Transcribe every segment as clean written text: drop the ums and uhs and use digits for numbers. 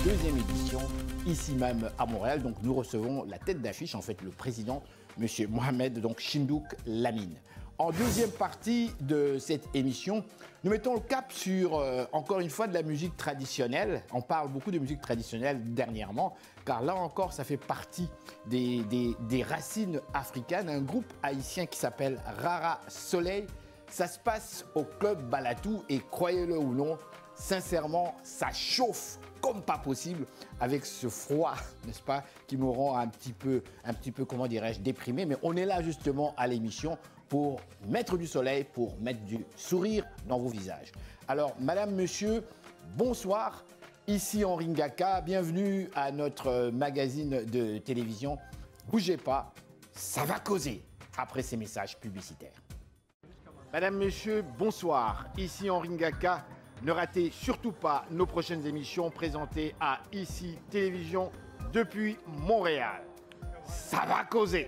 deuxième édition, ici même à Montréal. Donc nous recevons la tête d'affiche, en fait le président, M. Mohamed Chindouk Lamine. En deuxième partie de cette émission, nous mettons le cap sur, encore une fois, de la musique traditionnelle. On parle beaucoup de musique traditionnelle dernièrement, car là encore, ça fait partie des racines africaines. Un groupe haïtien qui s'appelle Rara Soleil. Ça se passe au club Balatou et croyez-le ou non, sincèrement, ça chauffe comme pas possible avec ce froid, n'est-ce pas, qui me rend un petit peu, comment dirais-je, déprimé. Mais on est là justement à l'émission pour mettre du soleil, pour mettre du sourire dans vos visages. Alors, madame, monsieur, bonsoir. Ici Henri Ngaka, bienvenue à notre magazine de télévision. Bougez pas, ça va causer après ces messages publicitaires. Madame, monsieur, bonsoir. Ici Henri Ngaka. Ne ratez surtout pas nos prochaines émissions présentées à ICI Télévision depuis Montréal. Ça va causer.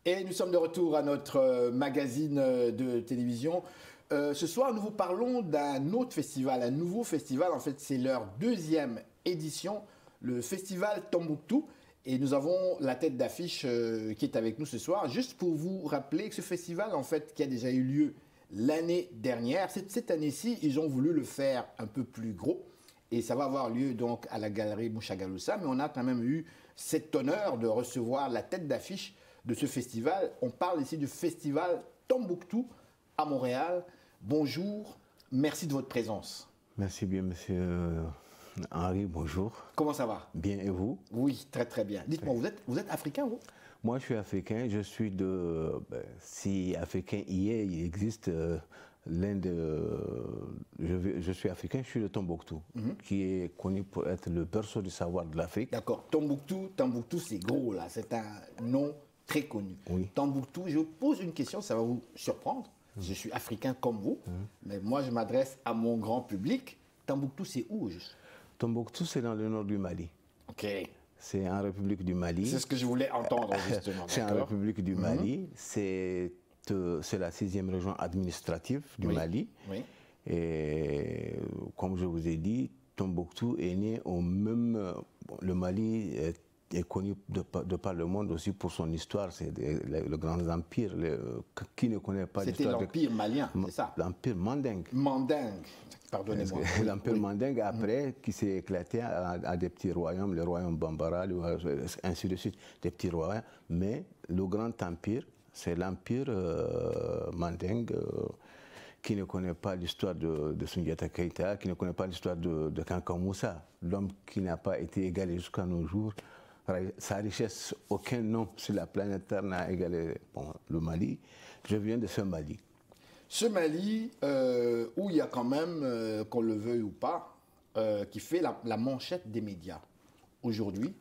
Et nous sommes de retour à notre magazine de télévision. Ce soir, nous vous parlons d'un autre festival, un nouveau festival. En fait, c'est leur deuxième édition, le festival Tombouctou. Et nous avons la tête d'affiche qui est avec nous ce soir. Juste pour vous rappeler que ce festival, en fait, qui a déjà eu lieu l'année dernière, cette année-ci, ils ont voulu le faire un peu plus gros. Et ça va avoir lieu donc à la galerie Mouchagaloussa. Mais on a quand même eu cet honneur de recevoir la tête d'affiche de ce festival. On parle ici du festival Tombouctou à Montréal. Bonjour, merci de votre présence. Merci bien, monsieur Henri, bonjour. Comment ça va? Bien, et vous? Oui, très très bien. Dites-moi, vous êtes africain, vous? Moi, je suis africain. Je suis de... si africain y est, il existe l'un de... Je suis africain, je suis de Tombouctou, qui est connu pour être le berceau du savoir de l'Afrique. D'accord. Tombouctou, c'est gros, là. C'est un nom très connu. Oui. Tombouctou, je vous pose une question, ça va vous surprendre. Je suis africain comme vous, mais moi, je m'adresse à mon grand public. Tombouctou, c'est où, juste? Tombouctou, c'est dans le nord du Mali. Ok. C'est en République du Mali. C'est ce que je voulais entendre, justement. C'est en République du Mali. C'est la 6e région administrative du Mali. Oui. Et comme je vous ai dit, Tombouctou est né au même... le Mali est connu de par le monde aussi pour son histoire. C'est le grand empire. Qui ne connaît pas l'histoire? C'était l'empire malien, c'est ça? L'empire mandingue. Mandingue. Pardonnez-moi. L'empire mandingue, après, qui s'est éclaté à des petits royaumes, le royaume Bambara, ainsi de suite, des petits royaumes. Mais le grand empire, c'est l'empire mandingue, qui ne connaît pas l'histoire de Soundiata Keïta, qui ne connaît pas l'histoire de Kankan Moussa, l'homme qui n'a pas été égalé jusqu'à nos jours. Sa richesse, aucun homme sur la planète Terre n'a égalé le Mali. Je viens de ce Mali. Ce Mali, où il y a quand même, qu'on le veuille ou pas, qui fait la manchette des médias aujourd'hui,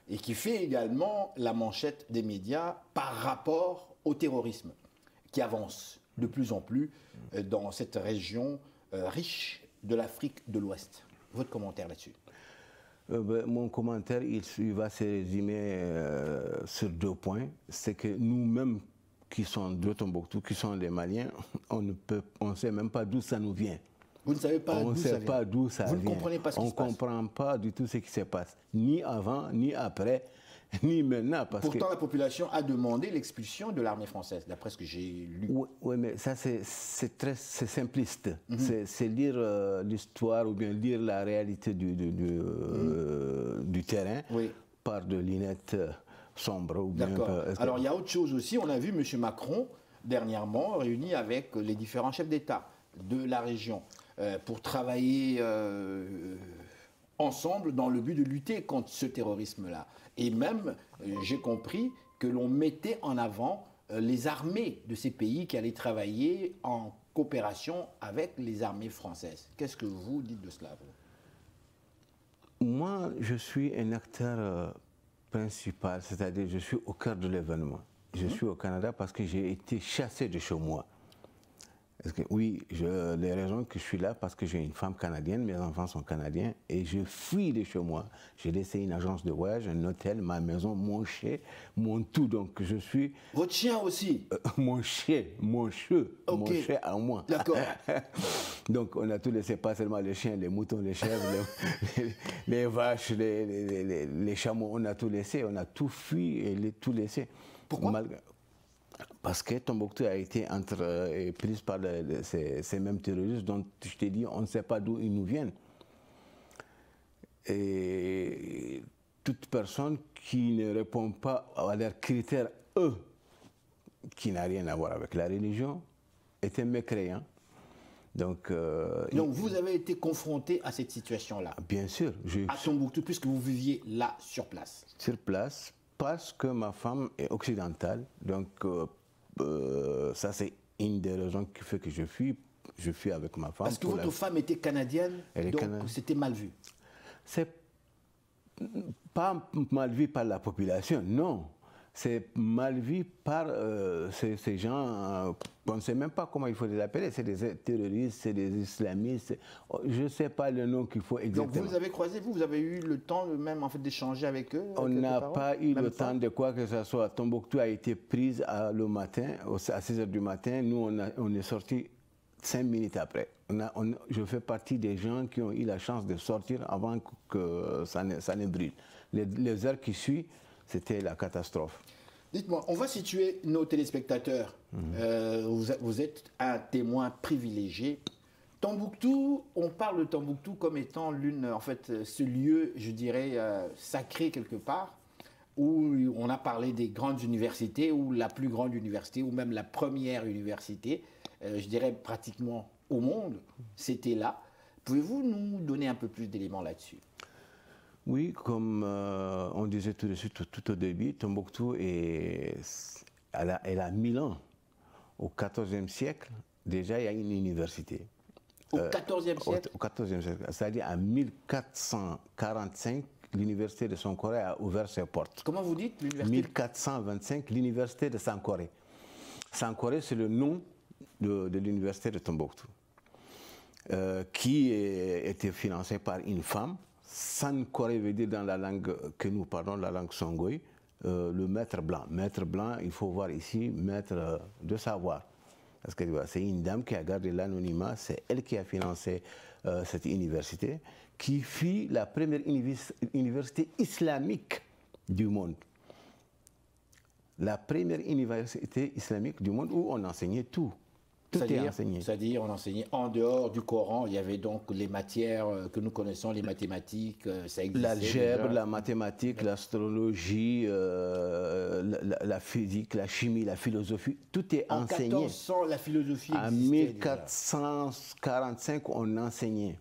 et qui fait également la manchette des médias par rapport au terrorisme, qui avance de plus en plus dans cette région riche de l'Afrique de l'Ouest. Votre commentaire là-dessus? Mon commentaire, il va se résumer sur 2 points. C'est que nous-mêmes, qui sont de Tombouctou, qui sont les Maliens, on ne sait même pas d'où ça nous vient. Vous ne savez pas d'où ça vient? On ne sait pas d'où ça vient. Vous ne comprenez pas ce qui se passe? On ne comprend pas du tout ce qui se passe, ni avant, ni après, ni maintenant. Pourtant, la population a demandé l'expulsion de l'armée française, d'après ce que j'ai lu. Oui, mais ça, c'est simpliste. C'est lire l'histoire ou bien lire la réalité du terrain par de lunettes sombres. D'accord. Alors, il y a autre chose aussi. On a vu M. Macron, dernièrement, réuni avec les différents chefs d'État de la région pour travailler ensemble dans le but de lutter contre ce terrorisme-là. Et même, j'ai compris que l'on mettait en avant les armées de ces pays qui allaient travailler en coopération avec les armées françaises. Qu'est-ce que vous dites de cela, vous? Moi, je suis un acteur principal, c'est-à-dire je suis au cœur de l'événement. Je suis au Canada parce que j'ai été chassé de chez moi. Oui, les raisons que je suis là, parce que j'ai une femme canadienne, mes enfants sont canadiens, et je fuis de chez moi. J'ai laissé une agence de voyage, un hôtel, ma maison, mon chien, mon tout. Donc je suis... Votre chien aussi? Mon chien à moi. D'accord. Donc on a tout laissé, pas seulement les chiens, les moutons, les chèvres, les vaches, les chameaux, on a tout laissé, on a tout fui et tout laissé. Pourquoi? Parce que Tombouctou a été prise par ces mêmes terroristes dont je t'ai dit, on ne sait pas d'où ils nous viennent. Et toute personne qui ne répond pas à leurs critères, eux, qui n'a rien à voir avec la religion, est un mécréant. Donc vous avez été confronté à cette situation-là? Bien sûr. À Tombouctou, puisque vous viviez là, sur place? Sur place, parce que ma femme est occidentale. Donc ça, c'est une des raisons qui fait que je fuis avec ma femme. Parce que votre femme était canadienne, donc c'était mal vu? C'est pas mal vu par la population, non. C'est mal vu par ces gens, on ne sait même pas comment il faut les appeler, c'est des terroristes, c'est des islamistes, je ne sais pas le nom qu'il faut exactement. Donc vous avez croisé, vous avez eu le temps même en fait d'échanger avec eux? On n'a pas eu le temps de quoi que ce soit. Tombouctou a été prise le matin, à 6 h du matin, nous on est sortis 5 minutes après. Je fais partie des gens qui ont eu la chance de sortir avant que ça ne brûle. Les heures qui suivent, c'était la catastrophe. Dites-moi, on va situer nos téléspectateurs. Vous êtes un témoin privilégié. Tombouctou, on parle de Tombouctou comme étant ce lieu, je dirais, sacré quelque part, où on a parlé des grandes universités, ou la plus grande université, ou même la première université, je dirais pratiquement au monde, c'était là. Pouvez-vous nous donner un peu plus d'éléments là-dessus? Oui, comme on disait tout de suite, tout au début, Tombouctou elle a 1000 ans. Au XIVe siècle, déjà, il y a une université. Au XIVe siècle? Au XIVe siècle, c'est-à-dire en 1445, l'université de Sankoré a ouvert ses portes. Comment vous dites l'université? 1425, l'université de Sankoré. Sankoré, c'est le nom de l'université de Tombouctou, qui était financée par une femme. Sankoré veut dire dans la langue que nous parlons, la langue songoï, le maître blanc. Maître blanc, il faut voir ici, maître de savoir. Parce que c'est une dame qui a gardé l'anonymat, c'est elle qui a financé cette université, qui fut la première université islamique du monde. La première université islamique du monde où on enseignait tout. C'est-à-dire, on enseignait en dehors du Coran, il y avait donc les matières que nous connaissons, les mathématiques, ça existait. L'algèbre, la mathématique, l'astrologie, la physique, la chimie, la philosophie, tout est enseigné. En 1400, la philosophie existait. En 1445, on enseignait.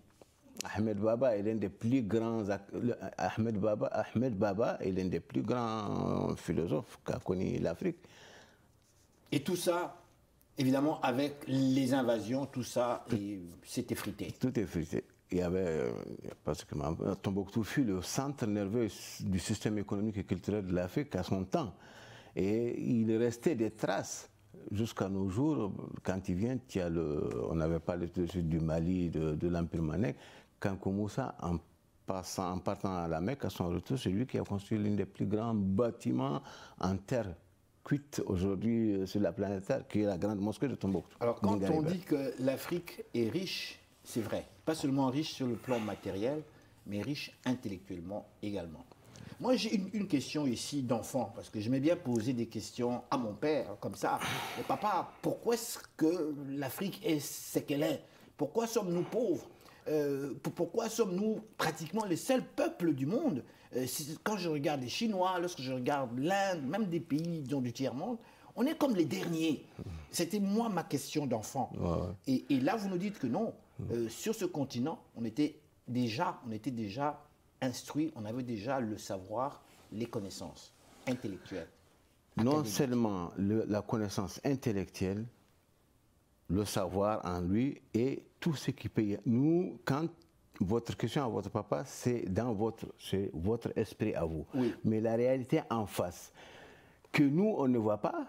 Ahmed Baba est l'un des plus grands philosophes qu'a connu l'Afrique. Et tout ça, évidemment, avec les invasions, tout ça, s'est effrité. Tout est effrité. Il y avait, parce que Tombouctou fut le centre nerveux du système économique et culturel de l'Afrique à son temps. Et il restait des traces jusqu'à nos jours. Quand il vient, on avait parlé du Mali, de l'Empire Manek. Kankou Moussa, en partant à la Mecque, à son retour, c'est lui qui a construit l'un des plus grands bâtiments en terre cuite aujourd'hui sur la planète Terre, qui est la grande mosquée de Tombouctou. Alors quand on dit que l'Afrique est riche, c'est vrai. Pas seulement riche sur le plan matériel, mais riche intellectuellement également. Moi, j'ai une question ici d'enfant, parce que j'aimais bien poser des questions à mon père, comme ça. Mais papa, pourquoi est-ce que l'Afrique est ce qu'elle est? Pourquoi sommes-nous pauvres? Pourquoi sommes-nous pratiquement les seuls peuples du monde? Quand je regarde les Chinois, lorsque je regarde l'Inde, même des pays disons, du tiers-monde, on est comme les derniers. C'était moi ma question d'enfant. Ouais. Et là, vous nous dites que non. Sur ce continent, on était déjà instruits, on avait déjà le savoir, les connaissances intellectuelles. Non seulement la connaissance intellectuelle, le savoir en lui et tout ce qui peut... Nous, quand votre question à votre papa, c'est votre esprit à vous. Oui. Mais la réalité en face, que nous, on ne voit pas,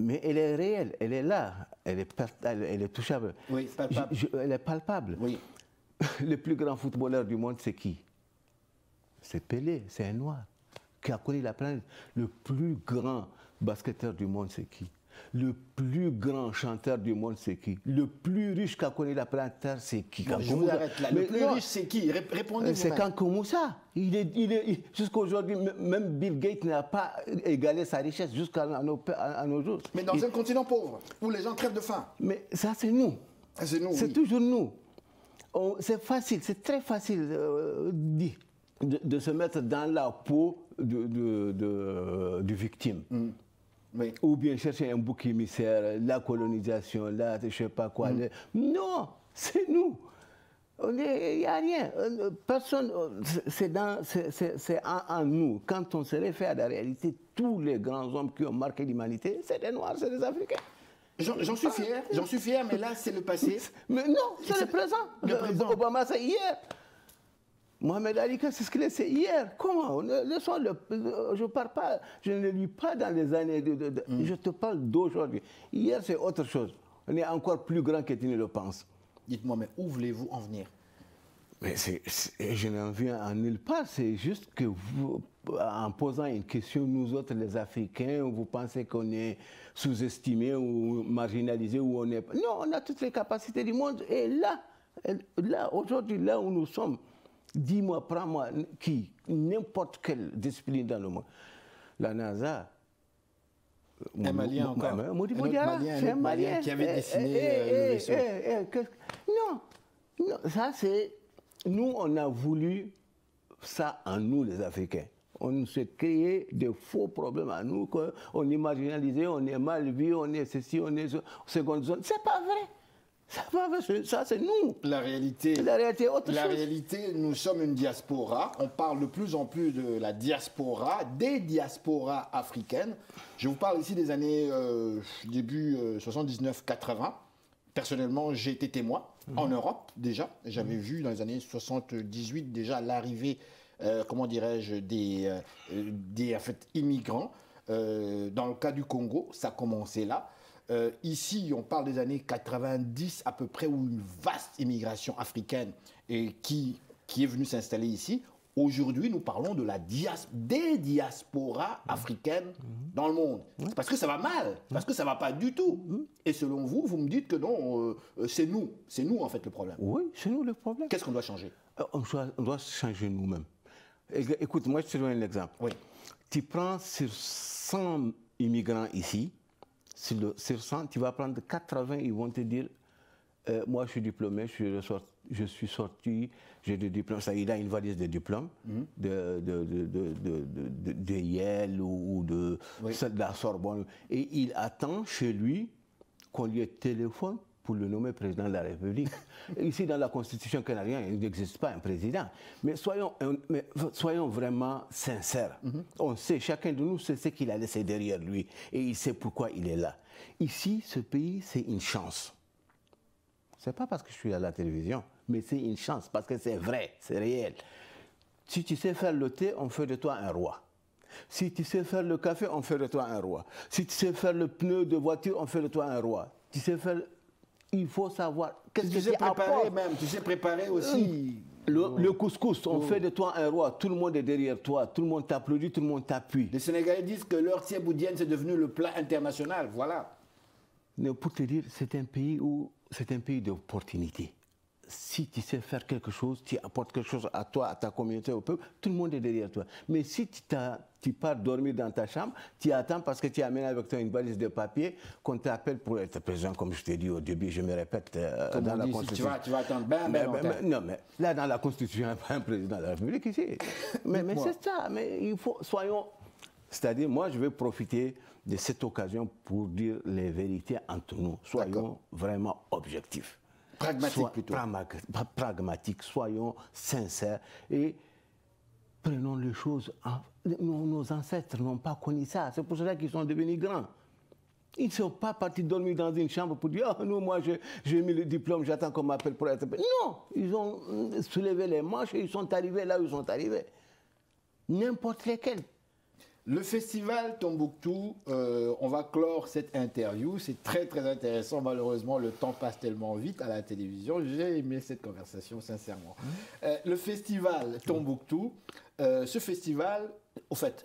Mais elle est réelle, elle est là, elle est touchable. Oui, palpable. Elle est palpable. Oui. Le plus grand footballeur du monde, c'est qui? C'est Pelé, c'est un noir qui a connu la planète. Le plus grand basketteur du monde, c'est qui? Le plus grand chanteur du monde, c'est qui? Le plus riche qu'a connu la planète Terre, c'est qui? Bon, je vous arrête là. Le plus riche, c'est qui? Répondez-vous. C'est Kankou Moussa. Jusqu'à aujourd'hui, même Bill Gates n'a pas égalé sa richesse jusqu'à nos jours. Mais dans un continent pauvre, où les gens crèvent de faim. Mais ça, c'est nous. C'est nous, c'est oui. toujours nous. C'est facile, c'est très facile de se mettre dans la peau du victime. Oui. Ou bien chercher un bouc émissaire, la colonisation, là, je ne sais pas quoi. Non, c'est nous. Il n'y a rien. Personne, c'est en nous. Quand on se réfère à la réalité, tous les grands hommes qui ont marqué l'humanité, c'est des Noirs, c'est des Africains. J'en suis fier, mais là, c'est le passé. Mais non, c'est le présent. Le présent. Obama, c'est hier. Mohamed Ali, c'est ce qu'il est, c'est hier. Comment? Je parle pas, je ne lis pas dans les années. Je te parle d'aujourd'hui. Hier, c'est autre chose. On est encore plus grand que tu ne le penses. Dites-moi, mais où voulez-vous en venir? Mais je n'en viens en nulle part. C'est juste que vous, en posant une question, nous autres, les Africains, vous pensez qu'on est sous-estimés ou marginalisés ou on est... Non, on a toutes les capacités du monde. Et là aujourd'hui, là où nous sommes, dis-moi, prends-moi, n'importe quelle discipline dans le monde. La NASA... Un Malien encore. C'est un Malien qui avait dessiné le vaisseau. Non, ça c'est... Nous, on a voulu ça en nous, les Africains. On s'est créé des faux problèmes à nous, on est marginalisé, on est mal vu, on est ceci, on est seconde zone. C'est pas vrai. C'est pas vrai, ça c'est nous. La réalité est autre chose. La réalité, nous sommes une diaspora. On parle de plus en plus de la diaspora, des diasporas africaines. Je vous parle ici des années début 79-80. Personnellement, j'ai été témoin en Europe déjà. J'avais vu dans les années 78 déjà l'arrivée, comment dirais-je, des en fait, immigrants. Dans le cas du Congo, ça commençait là. Ici, on parle des années 90 à peu près, où une vaste immigration africaine qui est venue s'installer ici. Aujourd'hui, nous parlons de des diasporas africaines dans le monde. C'est parce que ça va mal, parce que ça ne va pas du tout. Et selon vous, vous me dites que non, c'est nous en fait le problème. Oui, c'est nous le problème. Qu'est-ce qu'on doit changer? On doit changer nous-mêmes. Écoute, moi je te donne un exemple. Oui. Tu prends sur 100 immigrants ici, sur 100, tu vas prendre 80, ils vont te dire moi je suis diplômé, je suis sorti, j'ai des diplômes. Ça, il a une valise de diplômes de Yale ou de la Sorbonne. Et il attend chez lui qu'on lui téléphone pour le nommer président de la République. Ici, dans la Constitution canadienne, il n'existe pas un président. Mais soyons vraiment sincères. On sait, chacun de nous sait ce qu'il a laissé derrière lui. Et il sait pourquoi il est là. Ici, ce pays, c'est une chance. Ce n'est pas parce que je suis à la télévision, mais c'est une chance, parce que c'est vrai, c'est réel. Si tu sais faire le thé, on fait de toi un roi. Si tu sais faire le café, on fait de toi un roi. Si tu sais faire le pneu de voiture, on fait de toi un roi. Tu sais faire... Il faut savoir... Tu sais préparer même, tu sais préparer aussi... Le couscous, on fait de toi un roi. Tout le monde est derrière toi, tout le monde t'applaudit, tout le monde t'appuie. Les Sénégalais disent que leur thieboudienne, c'est devenu le plat international, voilà. Mais pour te dire, c'est un pays d'opportunité. Si tu sais faire quelque chose, tu apportes quelque chose à toi, à ta communauté, au peuple, tout le monde est derrière toi. Mais si tu pars dormir dans ta chambre, tu attends parce que tu amènes avec toi une valise de papier qu'on t'appelle pour être président, comme je t'ai dit au début, je me répète, dans la Constitution. Tu vas attendre ben longtemps. Non, mais là, dans la Constitution, il n'y a pas un président de la République ici. mais c'est ça, mais il faut, soyons... C'est-à-dire, moi, je vais profiter de cette occasion pour dire les vérités entre nous. Soyons vraiment objectifs. Pragmatiques plutôt. Pragmatiques, soyons sincères et prenons les choses. Nos ancêtres n'ont pas connu ça. C'est pour cela qu'ils sont devenus grands. Ils ne sont pas partis dormir dans une chambre pour dire « Oh, non, moi, j'ai mis le diplôme, j'attends qu'on m'appelle pour être... » Non, ils ont soulevé les manches et ils sont arrivés là où ils sont arrivés. N'importe lesquels. Le festival Tombouctou, on va clore cette interview. C'est très très intéressant. Malheureusement, le temps passe tellement vite à la télévision. J'ai aimé cette conversation, sincèrement. Le festival Tombouctou, ce festival, au fait,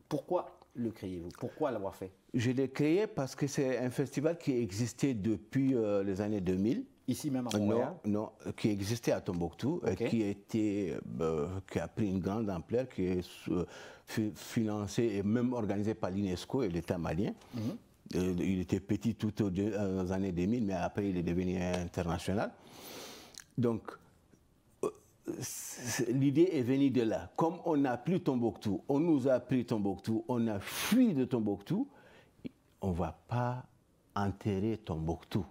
pourquoi le créez-vous? Pourquoi l'avoir fait? Je l'ai créé parce que c'est un festival qui existait depuis les années 2000. Ici même à Montréal? Non, qui existait à Tombouctou, Okay. qui a pris une grande ampleur, qui est financé et même organisé par l'UNESCO et l'État malien. Il était petit tout aux années 2000, mais après il est devenu international. Donc, l'idée est venue de là. Comme on n'a plus Tombouctou, on nous a pris Tombouctou, on a fui de Tombouctou, on ne va pas enterrer Tombouctou.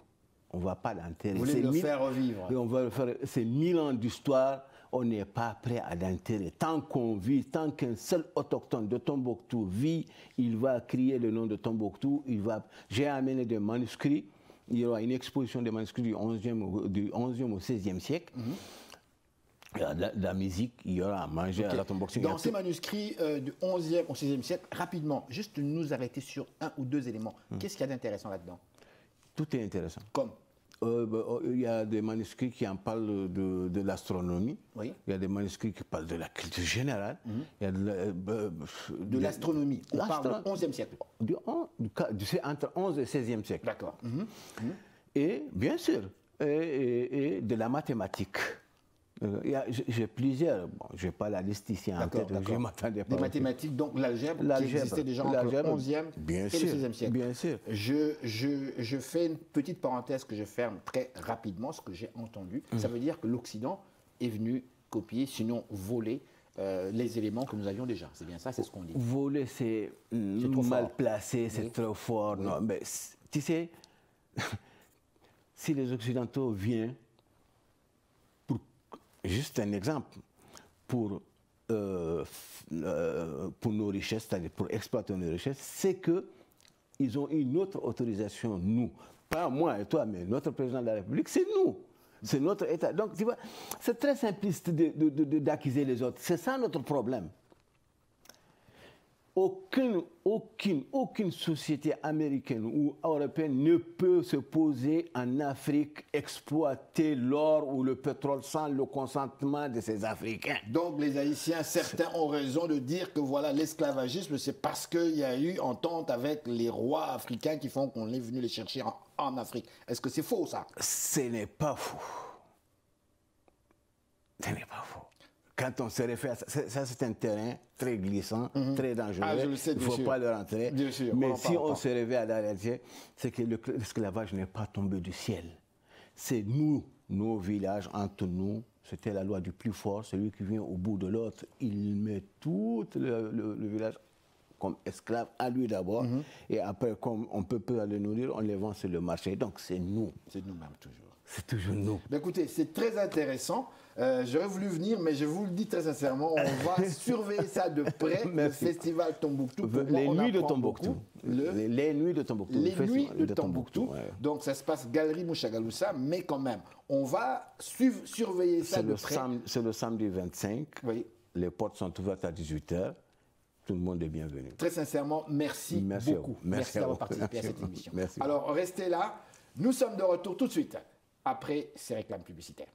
On ne va pas l'enterrer. Vous voulez le faire revivre? On va le faire. C'est 1000 ans d'histoire. On n'est pas prêt à l'enterrer. Tant qu'on vit, tant qu'un seul autochtone de Tombouctou vit, il va crier le nom de Tombouctou. J'ai amené des manuscrits. Il y aura une exposition des manuscrits du 11e au 16e siècle. Il y a de la musique, il y aura à manger à la Tombouctou. Dans ces manuscrits du 11e au 16e siècle, rapidement, juste nous arrêter sur un ou deux éléments. Qu'est-ce qu'il y a d'intéressant là-dedans? Tout est intéressant. Comme? Il y a des manuscrits qui en parlent de l'astronomie. Oui. Il y a des manuscrits qui parlent de la culture générale. Il y a de l'astronomie. On parle du 11e siècle. C'est entre 11 et 16e siècle. D'accord. Et bien sûr, et de la mathématique. J'ai plusieurs, je n'ai pas la liste ici en tête, je m'attendais pas. Des mathématiques, donc l'algèbre qui existait déjà entre le 11e et le 16e siècle. Bien sûr. Je fais une petite parenthèse que je ferme très rapidement, ce que j'ai entendu. Ça veut dire que l'Occident est venu copier, sinon voler, les éléments que nous avions déjà. C'est bien ça, c'est ce qu'on dit. Voler, c'est mal placé, c'est trop fort. Non, mais tu sais, si les Occidentaux viennent, juste un exemple, pour nos richesses, c'est-à-dire pour exploiter nos richesses, c'est qu'ils ont une autre autorisation, nous. Pas moi et toi, mais notre président de la République, c'est nous. C'est notre État. Donc, tu vois, c'est très simpliste d'accuser les autres. C'est ça notre problème. Aucune société américaine ou européenne ne peut se poser en Afrique, exploiter l'or ou le pétrole sans le consentement de ces Africains. Donc les Haïtiens, certains ont raison de dire que voilà, l'esclavagisme, c'est parce qu'il y a eu entente avec les rois africains qui font qu'on est venu les chercher en Afrique. Est-ce que c'est faux, ça? Ce n'est pas faux. Ce n'est pas faux. Quand on se réfère à ça, c'est un terrain très glissant, très dangereux. Ah, je le sais, il ne faut pas le rentrer. Bien sûr, mais si on se réfère à la réalité, c'est que l'esclavage n'est pas tombé du ciel. C'est nous, nos villages, entre nous. C'était la loi du plus fort, celui qui vient au bout de l'autre. Il met tout le village comme esclave à lui d'abord. Et après, comme on peut peu le nourrir, on les vend sur le marché. Donc c'est nous. C'est nous-mêmes toujours. C'est toujours nous. Ben écoutez, c'est très intéressant. J'aurais voulu venir, mais je vous le dis très sincèrement, on va surveiller ça de près. Le festival Tombouctou. Les nuits de Tombouctou. Les nuits de Tombouctou. Les nuits de Tombouctou. Ouais. Donc ça se passe Galerie Mouchagaloussa, mais quand même, on va surveiller ça de près. C'est le samedi 25. Oui. Les portes sont ouvertes à 18h. Tout le monde est bienvenu. Très sincèrement, merci beaucoup. Merci d'avoir participé à cette émission. Merci. Alors, restez là. Nous sommes de retour tout de suite après ces réclames publicitaires.